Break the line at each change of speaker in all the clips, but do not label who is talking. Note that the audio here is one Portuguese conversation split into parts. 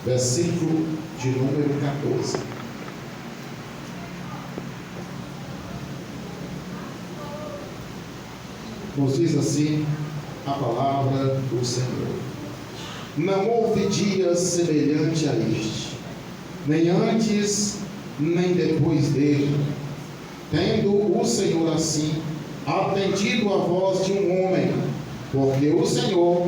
versículo de número 14. Nos diz assim a palavra do Senhor: não houve dia semelhante a este, nem antes, nem depois dele, tendo o Senhor assim atendido a voz de um homem, porque o Senhor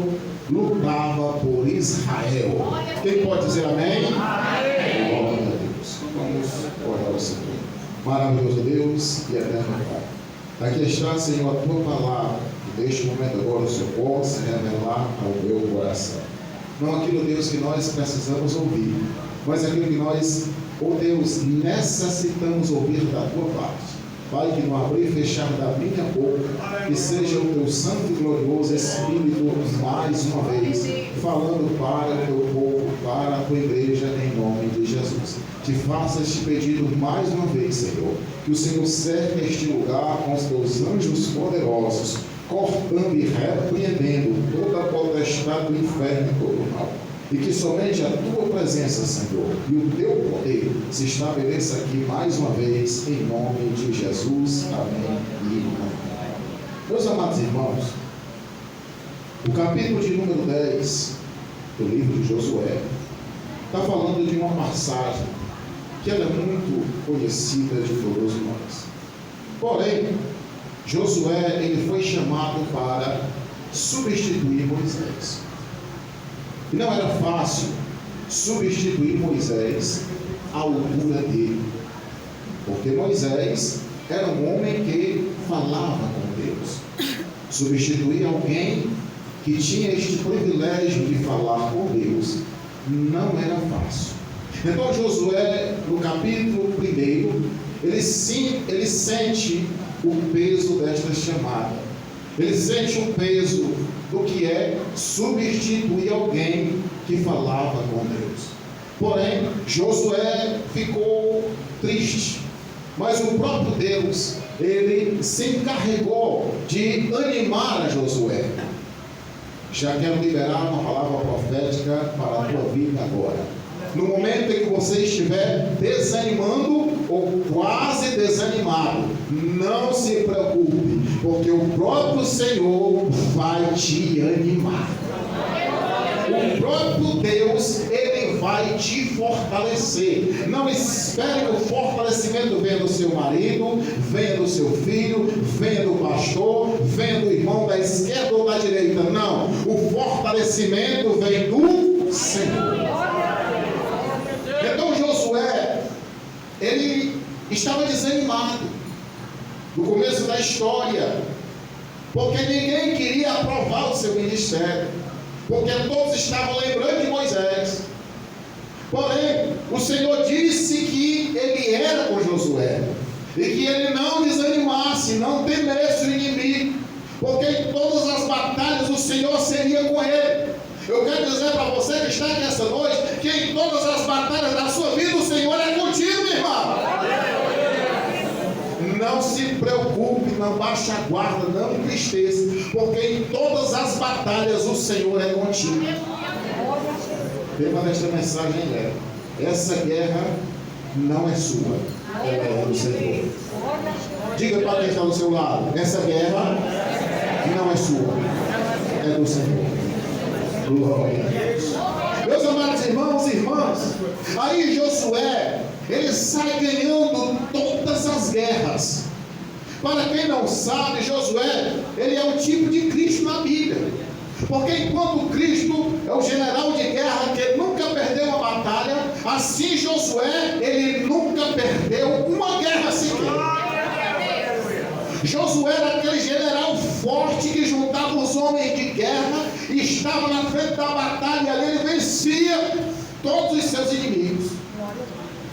lutava por Israel. Quem pode dizer amém? Amém. Glória a Deus. Vamos orar ao Senhor. Maravilhoso Deus e eterno Pai, aqui está, Senhor, a tua palavra, que neste momento agora o Senhor possa revelar ao meu coração. Não aquilo, Deus, que nós precisamos ouvir, mas aquilo que nós, oh Deus, necessitamos ouvir da tua parte. Pai, que no abrir e fechar da minha boca, que seja o teu santo e glorioso Espírito mais uma vez, falando para o teu povo, para a tua igreja, em nome de Jesus. Te faça este pedido mais uma vez, Senhor, que o Senhor cerque este lugar com os teus anjos poderosos, cortando e repreendendo toda a potestade do inferno e todo o mal. E que somente a tua presença, Senhor, e o teu poder se estabeleça aqui mais uma vez, em nome de Jesus. Amém e amém. Meus amados irmãos, o capítulo de número 10 do livro de Josué está falando de uma passagem que ela é muito conhecida de todos nós. Porém, Josué ele foi chamado para substituir Moisés. E não era fácil substituir Moisés à altura dele, porque Moisés era um homem que falava com Deus. Substituir alguém que tinha este privilégio de falar com Deus não era fácil. Então Josué, no capítulo 1, ele sente o peso desta chamada. Ele sente o peso do que é substituir alguém que falava com Deus. Porém, Josué ficou triste, mas o próprio Deus, ele se encarregou de animar a Josué. Já quero liberar uma palavra profética para a tua vida agora. No momento em que você estiver desanimando ou quase desanimado, não se preocupe, porque o próprio Senhor vai te animar. O próprio Deus, ele vai te fortalecer. Não espere que o fortalecimento venha do seu marido, venha do seu filho, venha do pastor, venha do irmão da esquerda ou da direita. Não, o fortalecimento vem do Senhor. Então Josué, ele estava desanimado no começo da história, porque ninguém queria aprovar o seu ministério, porque todos estavam lembrando de Moisés. Porém, o Senhor disse que ele era com Josué, e que ele não desanimasse, não temesse o inimigo, porque em todas as batalhas o Senhor seria com ele. Eu quero dizer para você que está aqui essa noite, que em todas as batalhas da sua vida o Senhor é contigo, meu irmão. Não se preocupe, não baixe a guarda, não entristeça, porque em todas as batalhas o Senhor é contigo. O tema desta mensagem é: essa guerra não é sua, ela é do Senhor. Diga para quem está do seu lado: essa guerra não é sua, é do Senhor. Glória a Deus. Meus amados irmãos e irmãs, aí Josué, ele sai ganhando todas as guerras. Para quem não sabe, Josué, ele é o tipo de Cristo na Bíblia. Porque enquanto Cristo é o general de guerra que nunca perdeu uma batalha, assim Josué, ele nunca perdeu uma guerra sequer. Josué era aquele general forte que juntava os homens de guerra e estava na frente da batalha, e ali ele vencia todos os seus inimigos.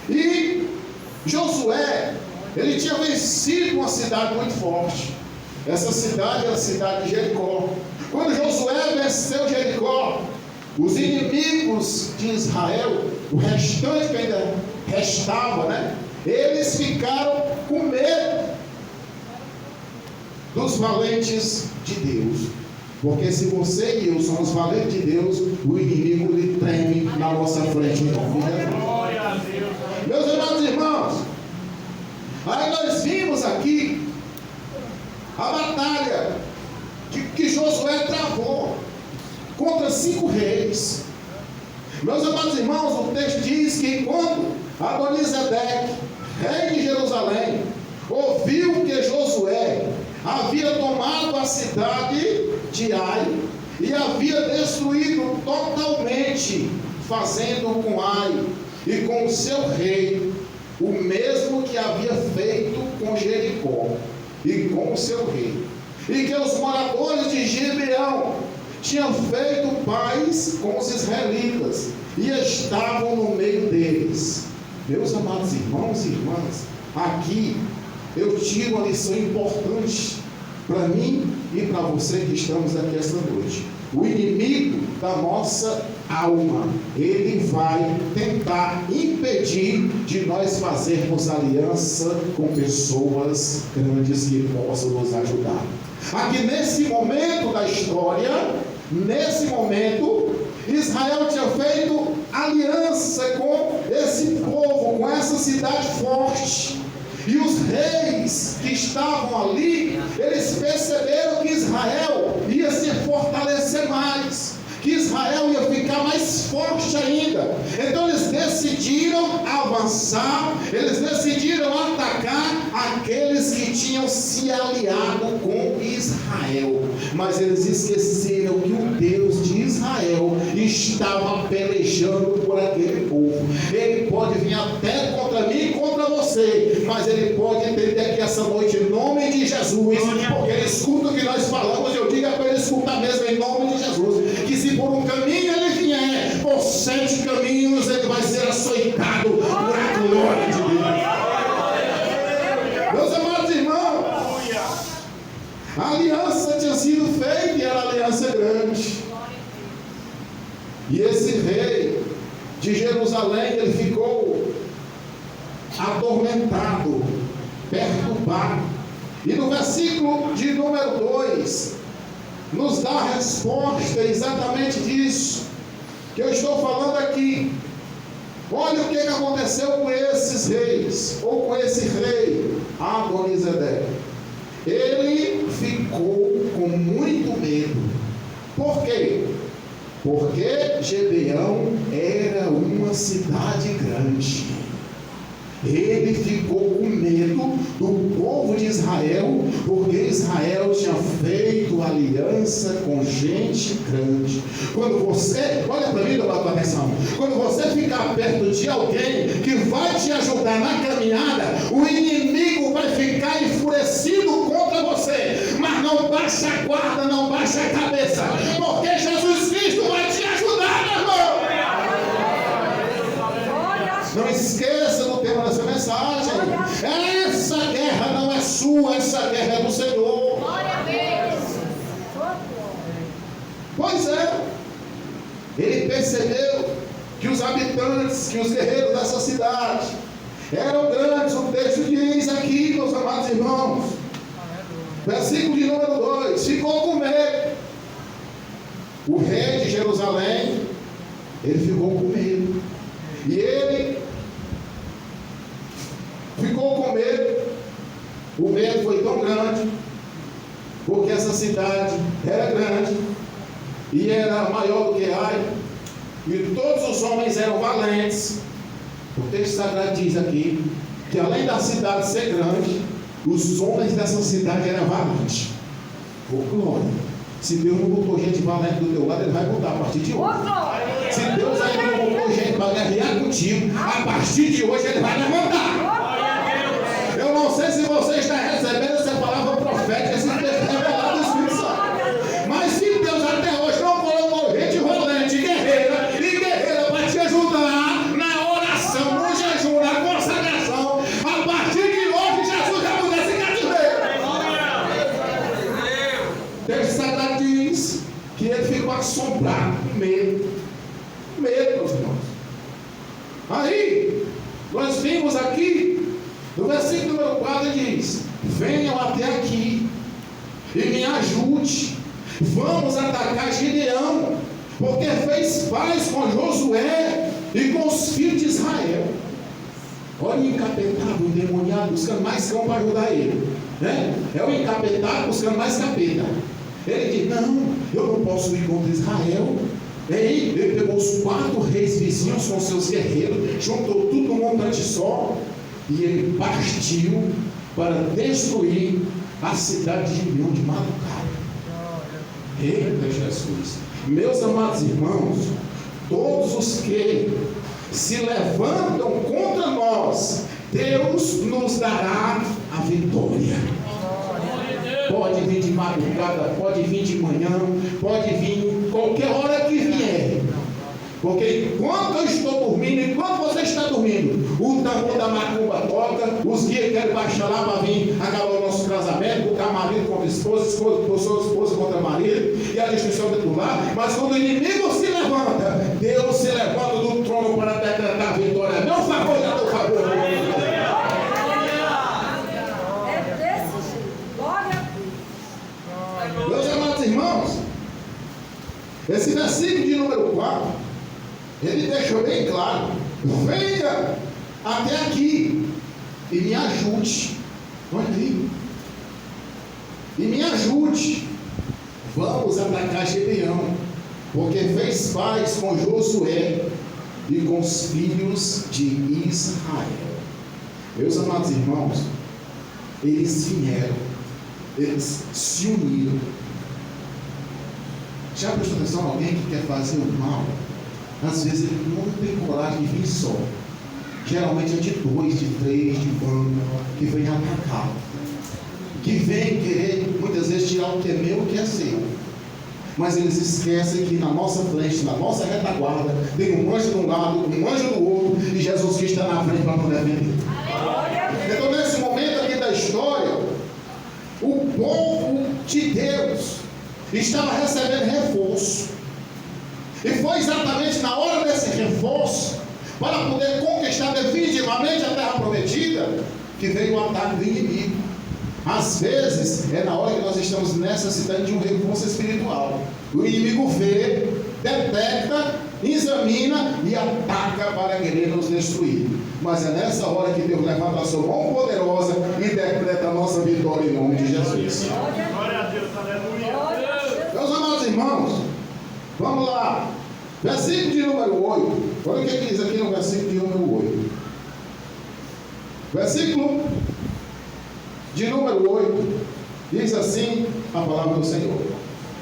E Josué, ele tinha vencido uma cidade muito forte. Essa cidade era a cidade de Jericó. Quando Josué venceu Jericó, os inimigos de Israel, o restante que ainda restava, eles ficaram com medo dos valentes de Deus. Porque se você e eu somos valentes de Deus, o inimigo lhe treme na nossa frente.
Glória a Deus.
Meus amados irmãos, aí nós vimos aqui a batalha que Josué travou contra 5 reis. Meus amados irmãos, o texto diz que quando Adonisedeque, rei de Jerusalém, ouviu que Josué havia tomado a cidade de Ai e havia destruído totalmente, fazendo com Ai e com o seu rei o mesmo que havia feito com Jericó e com o seu rei, e que os moradores de Gibeão tinham feito paz com os israelitas e estavam no meio deles. Meus amados irmãos e irmãs, aqui eu tiro uma lição importante para mim e para você que estamos aqui esta noite. O inimigo da nossa alma, ele vai tentar impedir de nós fazermos aliança com pessoas grandes que possam nos ajudar. Aqui nesse momento da história, nesse momento, Israel tinha feito aliança com esse povo, com essa cidade forte. E os reis que estavam ali, eles perceberam que Israel ia se fortalecer mais, que Israel ia ficar mais forte ainda. Então eles decidiram avançar, eles decidiram atacar aqueles que tinham se aliado com Israel. Mas eles esqueceram que o Deus de Israel estava pelejando por aquele povo. Ele pode vir até contra mim e contra você, mas ele pode entender aqui essa noite em nome de Jesus, porque ele escuta o que nós falamos. Eu digo para ele escutar mesmo em nome de Jesus, que se por um caminho ele vier, por 7 caminhos ele vai ser açoitado por a glória de Deus. Meus amados irmãos, a aliança tinha sido feita e era aliança grande. E esse rei de Jerusalém, ele ficou atormentado, perturbado. E no versículo de número 2, nos dá a resposta exatamente disso que eu estou falando aqui. Olha o que aconteceu com esses reis, ou com esse rei, Adonisedeque. Ele ficou com muito medo. Por quê? Porque Gibeão era uma cidade grande. Ele ficou com medo do povo de Israel, porque Israel tinha feito aliança com gente grande. Quando você, olha para mim, dá uma atenção, quando você ficar perto de alguém que vai te ajudar na caminhada, o inimigo vai ficar enfurecido contra você. Mas não baixa a guarda, não baixa a cabeça, porque Jesus Cristo vai te ajudar, meu irmão. Não esqueça do tema dessa mensagem. Essa guerra não é sua, essa guerra é do Senhor. Pois é. Ele percebeu que os habitantes, que os guerreiros dessa cidade eram grandes. O texto diz aqui, meus amados irmãos, versículo de número 2: ficou com medo. O rei de Jerusalém, ele ficou com medo. E ele ficou com medo. O medo foi tão grande, porque essa cidade era grande e era maior do que Ai, e todos os homens eram valentes. O texto sagrado diz aqui que além da cidade ser grande, os homens dessa cidade eram valentes. Oh, glória! Se Deus não botou gente valente do teu lado, ele vai botar a partir de hoje. Se Deus ainda não botou gente para guerrear contigo, a partir de hoje ele vai levantar. Eu não sei se você está recebendo essa palavra profética, esse texto revelado do Espírito Santo. Mas se Deus até hoje não colocou gente valente, guerreira e guerreira para te ajudar na oração, no jejum, na consagração, a partir de hoje Jesus vai mudar esse cativeiro. O texto sagrado diz que ele ficou assombrado, com medo. Medo, meus irmãos. Aí, nós vimos aqui, no versículo número 4 diz: venham até aqui e me ajude. Vamos atacar Gideão, porque fez paz com Josué e com os filhos de Israel. Olha o encapetado, o endemoniado, buscando mais cão para ajudar ele, né? É o encapetado buscando mais capeta. Ele diz: não, eu não posso ir contra Israel. Ele pegou os 4 reis vizinhos com seus guerreiros, juntou tudo num montante só, e ele partiu para destruir a cidade de Gibeão de madrugada. Eita Jesus! Meus amados irmãos, todos os que se levantam contra nós, Deus nos dará a vitória. Pode vir de madrugada, pode vir de manhã, pode vir qualquer hora que vier. Porque enquanto eu estou dormindo, enquanto você está dormindo, o tambor da macumba toca, os guias querem baixar lá para vir acabar o nosso casamento, botar marido contra esposa, esposa contra marido, e a destruição dentro do lar. Mas quando o inimigo se levanta, Deus se levanta do trono para decretar a vitória. Meu favor, é teu favor. Meus amados irmãos, esse versículo de número 4, ele deixou bem claro: venha até aqui e me ajude. Olha aí, e me ajude. Vamos atacar Gibeão, porque fez paz com Josué e com os filhos de Israel. Meus amados irmãos, eles vieram, eles se uniram. Já prestou atenção a alguém que quer fazer o mal? Às vezes ele não tem coragem de vir só. Geralmente é de 2, de 3, de bando, que vem atacar, que vem querer muitas vezes tirar o que é meu e o que é seu. Mas eles esquecem que na nossa frente, na nossa retaguarda, tem um anjo de um lado, um anjo do outro, e Jesus Cristo está na frente para nos defender. Então, nesse momento aqui da história, o povo de Deus estava recebendo reforço, e foi exatamente na hora desse reforço, para poder conquistar definitivamente a terra prometida, que veio o ataque do inimigo. Às vezes é na hora que nós estamos necessitando de um reforço espiritual. O inimigo vê, detecta, examina e ataca para querer nos destruir. Mas é nessa hora que Deus levanta a sua mão poderosa e decreta a nossa vitória em nome de Jesus.
Glória a Deus, aleluia.
Meus amados irmãos, vamos lá. Versículo de número 8. Olha o que diz aqui no versículo de número 8. Versículo de número 8. Diz assim a palavra do Senhor.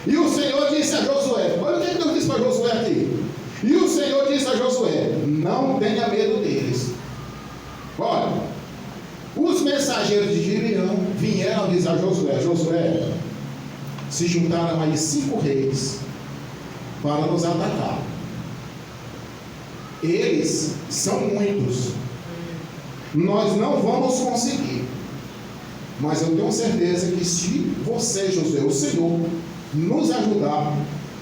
E o Senhor disse a Josué. Olha o que Deus disse para Josué aqui. E o Senhor disse a Josué: não tenha medo deles. Olha, os mensageiros de Gibeão vieram avisar Josué: Josué, se juntaram aí 5 reis para nos atacar. Eles são muitos, nós não vamos conseguir. Mas eu tenho certeza que se você, Josué, o Senhor, nos ajudar,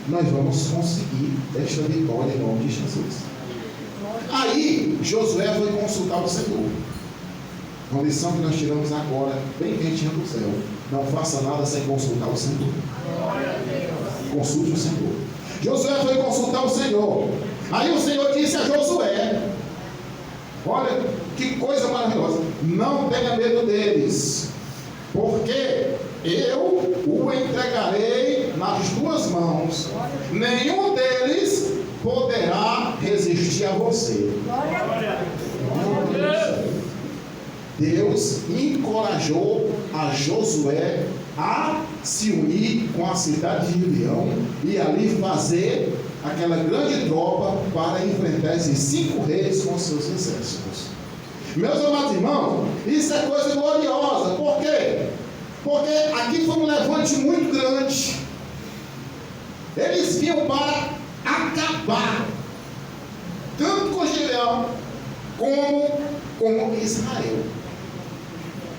nós vamos conseguir esta vitória em nome de Jesus. Aí Josué foi consultar o Senhor. Uma lição que nós tiramos agora, bem quentinha do céu: não faça nada sem consultar o Senhor. Consulte o Senhor. Josué foi consultar o Senhor. Aí o Senhor disse a Josué: olha que coisa maravilhosa, não tenha medo deles, porque eu o entregarei nas tuas mãos. Nenhum deles poderá resistir a você. Deus encorajou a Josué a se unir com a cidade de Gibeão e ali fazer aquela grande tropa para enfrentar esses 5 reis com seus exércitos. Meus amados irmãos, isso é coisa gloriosa. Por quê? Porque aqui foi um levante muito grande. Eles vinham para acabar tanto com Gibeão como com Israel.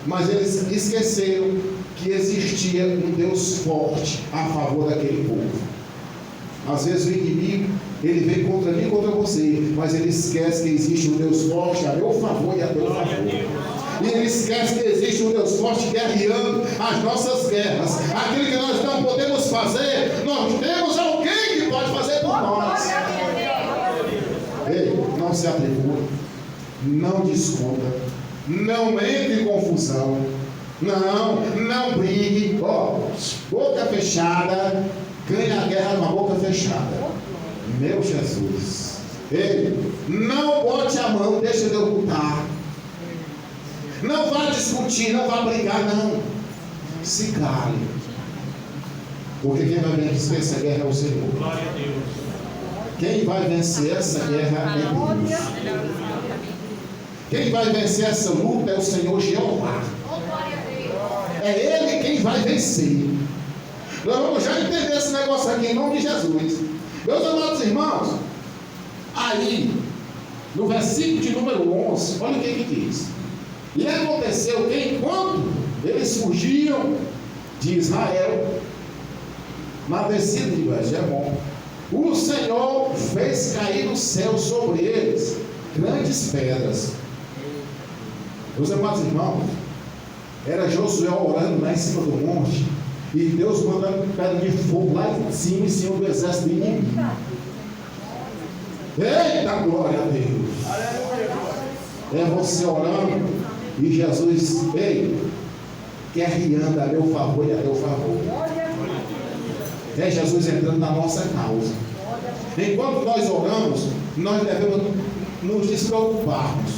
Mas eles esqueceram que existia um Deus forte a favor daquele povo. Às vezes o inimigo, ele vem contra mim e contra você, mas ele esquece que existe um Deus forte a meu favor e a teu favor. E ele esquece que existe um Deus forte guerreando as nossas guerras. Aquilo que nós não podemos fazer, nós temos alguém que pode fazer por nós. Ei, não se atribua, não discuta, não entre em confusão, não brigue. Boca fechada, ganha a guerra com a boca fechada. Meu Jesus. Ei, não bote a mão, deixa de ocultar. Não vá discutir, não vá brigar, não. Se cale. Porque quem vai vencer essa guerra é o Senhor.
Glória a Deus.
Quem vai vencer essa guerra é Deus. Quem vai vencer essa luta é o Senhor Jeová. É Ele quem vai vencer. Nós vamos já entender esse negócio aqui em nome de Jesus. Meus amados irmãos, aí, no versículo de número 11, olha o que diz. E aconteceu que enquanto eles fugiam de Israel, na descida de Bet-Gemom, o Senhor fez cair do céu sobre eles grandes pedras. Meus amados irmãos, era Josué orando lá em cima do monte, e Deus mandando pedra de fogo lá em cima do exército do inimigo. Eita, glória a Deus! É você orando e Jesus, guerreando a meu favor e a teu favor. É Jesus entrando na nossa causa. Enquanto nós oramos, nós devemos nos despreocuparmos,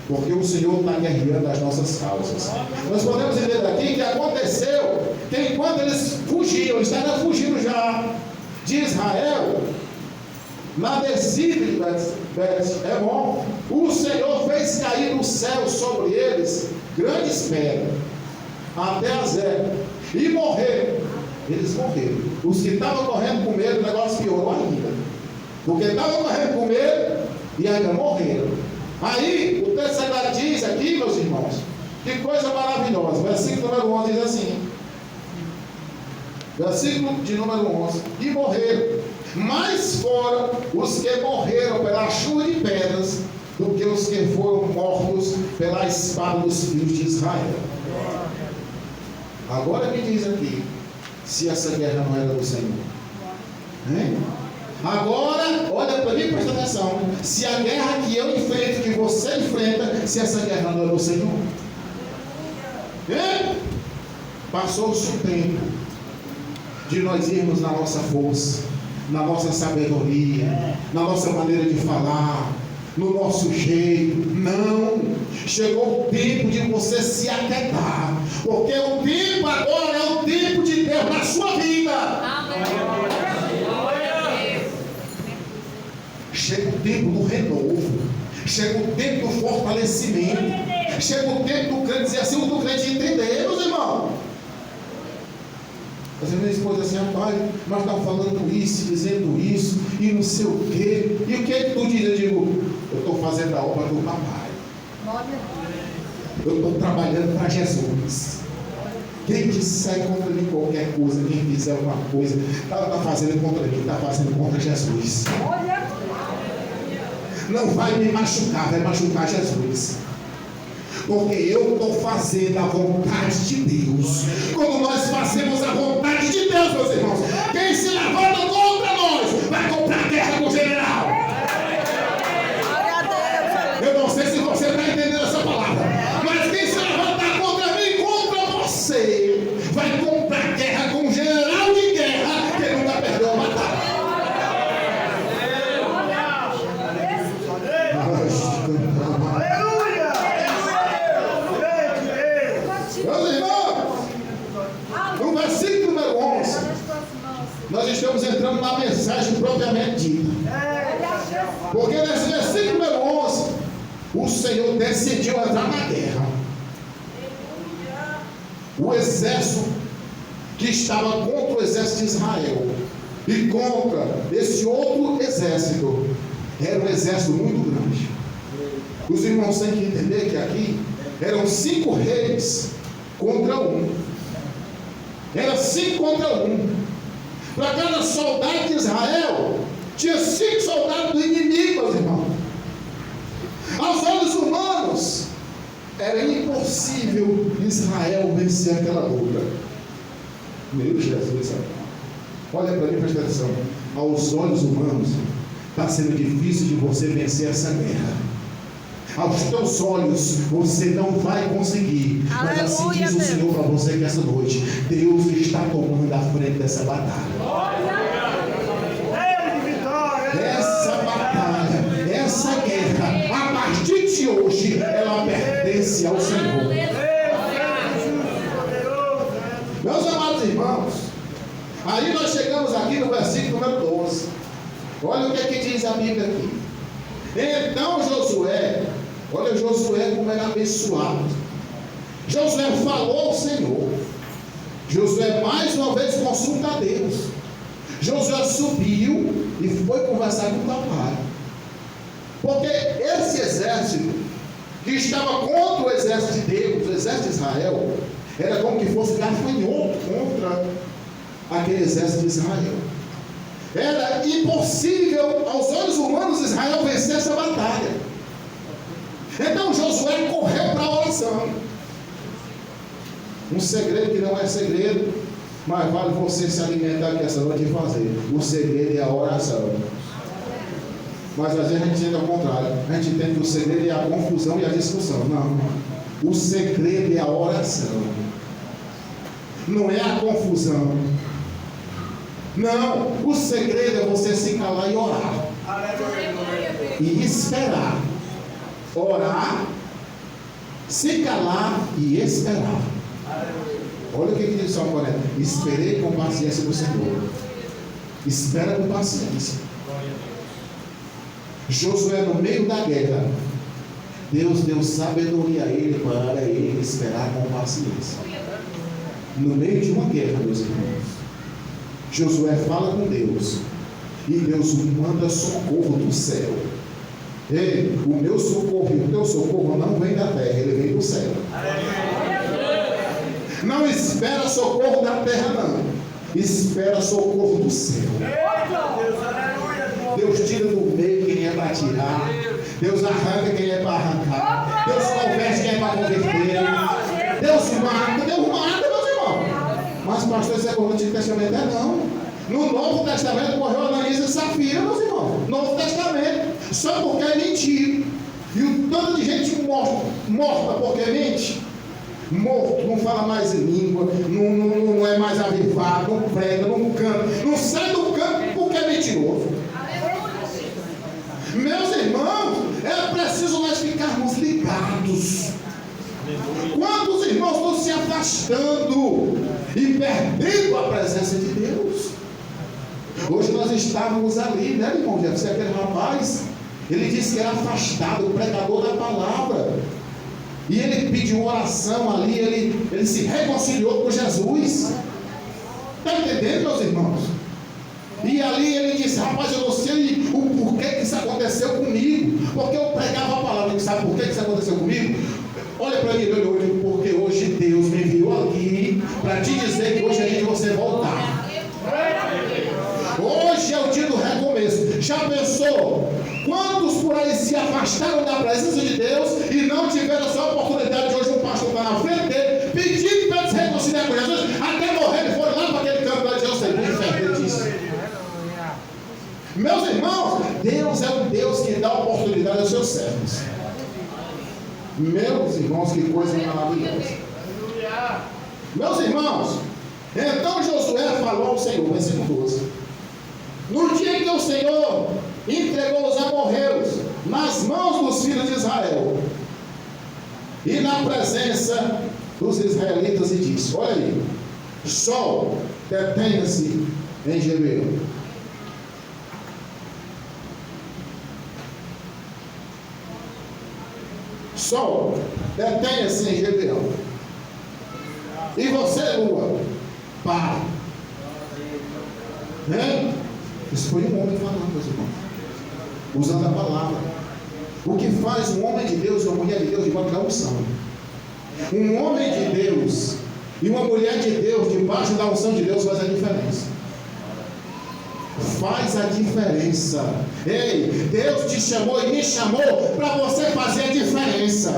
porque o Senhor está guerreando as nossas causas. Nós podemos entender daqui que aconteceu que enquanto eles fugiam, estavam fugindo já de Israel, na descida de Bet-Gemom, o Senhor fez cair do céu sobre eles grandes pedras, até Azé, e morreram. Eles morreram. Os que estavam correndo com medo, o negócio piorou ainda, porque estavam correndo com medo e ainda morreram. Aí o texto sagrado diz aqui, meus irmãos, que coisa maravilhosa. Versículo número 11 diz assim, versículo de número 11: e morreram mais foram os que morreram pela chuva de pedras do que os que foram mortos pela espada dos filhos de Israel. Agora me diz aqui, se essa guerra não era do Senhor, hein? Agora, olha para mim e presta atenção. Se a guerra que eu enfrento, que você enfrenta, se essa guerra não é do Senhor, hein? Passou-se o tempo de nós irmos na nossa força, na nossa sabedoria, na nossa maneira de falar, no nosso jeito. Não, chegou o tempo de você se aquietar, porque o tempo agora é o tempo de Deus na sua vida. Chega o tempo do renovo, chega o tempo do fortalecimento, chega o tempo do crente dizer assim, o do crente entender, meus irmãos. Às vezes minha esposa assim, rapaz, nós estamos falando isso, dizendo isso, e não sei o quê. E o que é que tu diz? Eu digo, eu estou fazendo a obra do papai. Eu estou trabalhando para Jesus. Quem disser contra mim qualquer coisa, quem fizer alguma coisa, está fazendo contra mim, está fazendo contra Jesus. Não vai me machucar, vai machucar Jesus. Porque eu estou fazendo a vontade de Deus. Quando nós fazemos a vontade de Deus, meus irmãos, quem se levanta contra nós vai comprar guerra com o general. Eu não sei se você está entendendo essa palavra, mas quem se levantar contra mim e contra você vai comprar guerra com um general de guerra que nunca perdeu uma batalha. Meus irmãos, no versículo número 11, nós estamos entrando na mensagem propriamente dita. Porque nesse versículo número 11, o Senhor decidiu entrar na guerra. O exército que estava contra o exército de Israel e contra esse outro exército, era um exército muito grande. Os irmãos têm que entender que aqui eram 5 reis contra 1. Era 5 contra 1. Para cada soldado de Israel, tinha 5 soldados do inimigo, meus irmãos. Aos olhos humanos, era impossível possível Israel vencer aquela luta? Meu Jesus, olha para mim, presta atenção. Aos olhos humanos, está sendo difícil de você vencer essa guerra. Aos teus olhos, você não vai conseguir. Mas assim diz o Senhor para você que essa noite, Deus está tomando a frente dessa batalha. Essa batalha, essa guerra, a partir de hoje, ela pertence ao Senhor. Meus amados irmãos, aí nós chegamos aqui no versículo número 12. Olha o que é que diz a Bíblia aqui. Então Josué, olha Josué como era abençoado. Josué falou ao Senhor. Josué mais uma vez consulta a Deus. Josué subiu e foi conversar com o papai. Porque esse exército que estava contra o exército de Deus, o exército de Israel, era como que fosse gafanhoto contra aquele exército de Israel. Era impossível aos olhos humanos Israel vencer essa batalha. Então Josué correu para a oração. Um segredo que não é segredo, mas vale você se alimentar aqui essa noite e fazer. O segredo é a oração. Mas às vezes a gente entende ao contrário. A gente entende que o segredo é a confusão e a discussão. Não. O segredo é a oração. Não é a confusão. Não. O segredo é você se calar e orar. E esperar. Orar, se calar e esperar. Olha o que diz o Salmo 40. Esperei com paciência no Senhor. Espera com paciência. Josué, no meio da guerra, Deus deu sabedoria a ele para ele esperar com paciência. No meio de uma guerra, meus irmãos, Josué fala com Deus e Deus manda socorro do céu. Ei, o meu socorro e o teu socorro não vem da terra, ele vem do céu. Não espera socorro da terra, não. Espera socorro do céu. Deus tira do meio quem é para tirar. Deus arranca quem é para arrancar. Deus converte quem é para converter. Deus mata, meus irmãos. Mas pastor, isso é como no Antigo Testamento? É não. No Novo Testamento morreu Ananias e Safira, meus irmãos. Novo Testamento. Só porque é mentira. E o tanto de gente morta porque mente. Morto, não fala mais em língua, não é mais avivado, não prega, não canta, não sai do campo porque é mentiroso. Meus irmãos, é preciso nós ficarmos ligados. Quantos irmãos estão se afastando e perdendo a presença de Deus? Hoje nós estávamos ali, né, irmão? Deve ser aquele rapaz. Ele disse que era afastado, o pregador da palavra. E ele pediu oração ali, ele se reconciliou com Jesus. Está entendendo, meus irmãos? E ali ele disse, rapaz, eu não sei o porquê que isso aconteceu comigo. Porque eu pregava a palavra. Ele sabe por que isso aconteceu comigo? Olha para mim, ele olhou, porque hoje Deus me enviou aqui para te dizer que hoje é dia de você voltar. Hoje é o dia do recomeço. Já pensou? Quantos por aí se afastaram da presença de Deus e não tiveram essa oportunidade de hoje um pastor estar na frente dele, pedindo para ele se reconciliar com Jesus, até morrer, ele foi lá para aquele campo lá de Deus, ele disse. Meus irmãos, Deus é um Deus que dá oportunidade aos seus servos. Meus irmãos, que coisa maravilhosa. Meus irmãos, então Josué falou ao Senhor, versículo 12. No dia que o Senhor entregou os amorreus nas mãos dos filhos de Israel e na presença dos israelitas, e disse, olha aí, sol, detenha-se em Gibeão. Sol, detenha-se em Gibeão. E você, lua, para. Isso foi um homem falando, meus irmãos, usando a palavra. O que faz um homem de Deus e uma mulher de Deus debaixo da unção. Um homem de Deus e uma mulher de Deus debaixo da unção de Deus faz a diferença. Faz a diferença. Ei, Deus te chamou e me chamou para você fazer a diferença.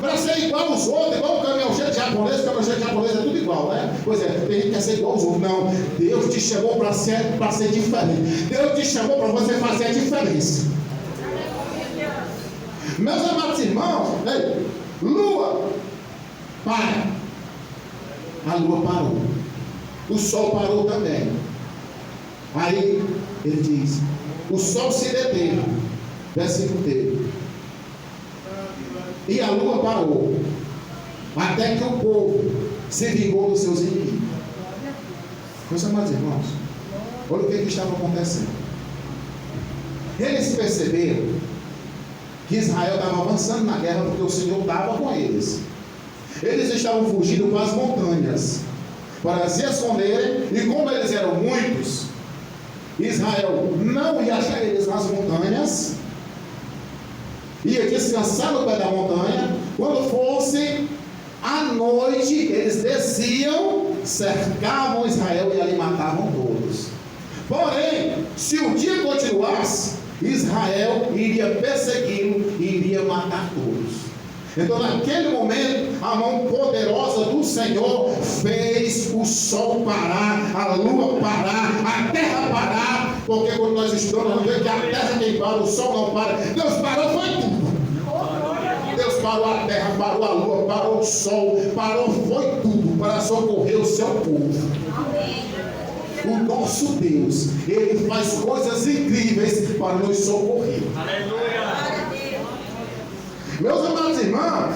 para ser igual aos outros, igual o caminhão cheio de japonês, o caminhão cheio de japonês é tudo igual, né? Pois é, tem gente que quer ser igual aos outros. Não, Deus te chamou para ser diferente. Deus te chamou para você fazer a diferença. Meus amados irmãos, lua, para. A lua parou. O sol parou também. Aí ele diz: o sol se deteve. Versículo dele. E a lua parou. Até que o povo se vingou dos seus inimigos. Meus amados irmãos, olha o que estava acontecendo. Eles perceberam que Israel estava avançando na guerra porque o Senhor estava com eles. Eles estavam fugindo para as montanhas para se esconderem, e como eles eram muitos, Israel não ia achar eles nas montanhas, ia descansar no pé da montanha. Quando fosse à noite, eles desciam, cercavam Israel e ali matavam todos. Porém, se o dia continuasse, Israel iria persegui-lo e iria matar todos. Então, naquele momento, a mão poderosa do Senhor fez o sol parar, a lua parar, a terra parar. Porque quando nós estudamos, nós vemos que a terra quem para, o sol não para. Deus parou, foi tudo. Deus parou a terra, parou a lua, parou o sol, parou, foi tudo para socorrer o seu povo. O nosso Deus, Ele faz coisas incríveis para nos socorrer.
Aleluia.
Meus amados irmãos,